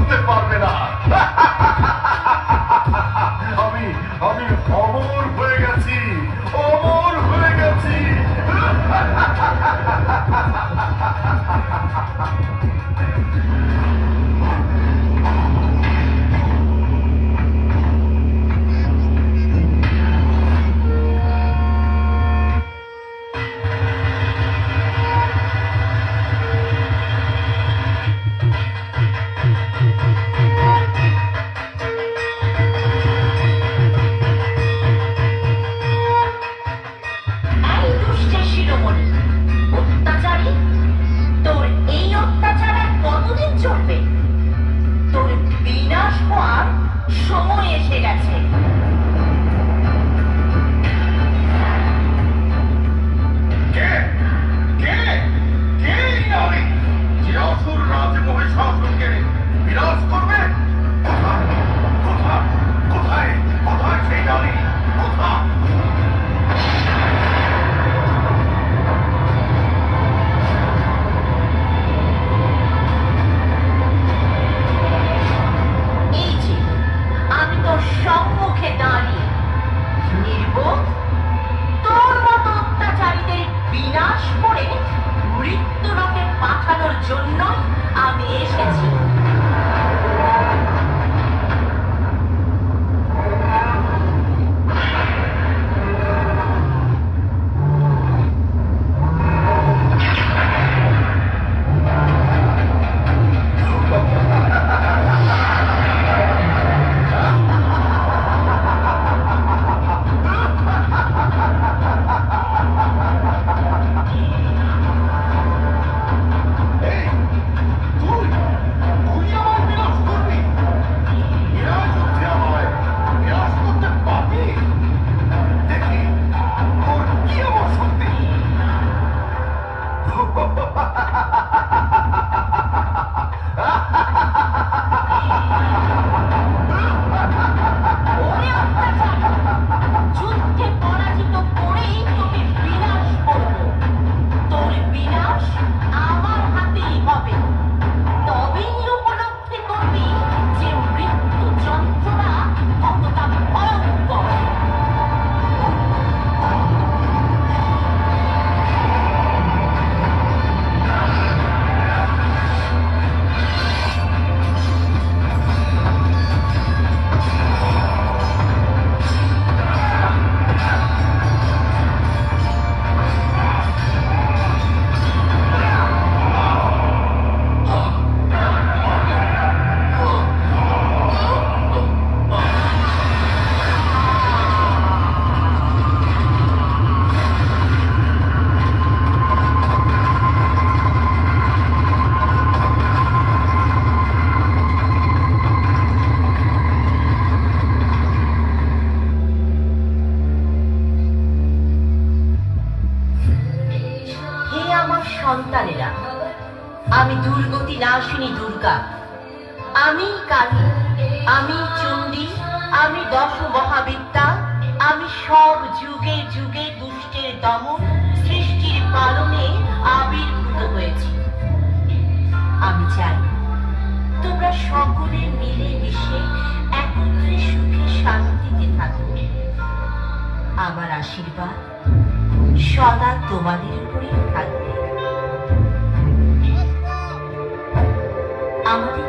করতে পারবে না। আমি আমি অমর হয়ে গেছি, অমর হয়ে গেছি। সময় এসে গেছে। কে কে কে এই নারী যে অসুর রাজ মহিষাসুরকে বিনাশ করবে? কোথায় কোথায় কোথায় কোথায় সেই নারী? কোথায়? সম্মুখে দাঁড়িয়ে নির্বোধ, তোর মতো অত্যাচারীদের বিনাশ করে মৃত্যুলোকে পাঠানোর জন্য আমি এসেছি। সন্তানেরা, আমি দুর্গতি নাশিনী দুর্গা, আমি কালী, আমি চণ্ডী, আমি দশ মহাবিদ্যা, আমি সব যুগে যুগে দুষ্টের দমন সৃষ্টির পালনে আবির্ভূত হয়েছি। আমি চাই তোমরা সকলে মিলে মিশে একত্রে সুখে শান্তিতে থাকো। আমার আশীর্বাদ সদা তোমাদের উপরেই থাকবে। আমাদের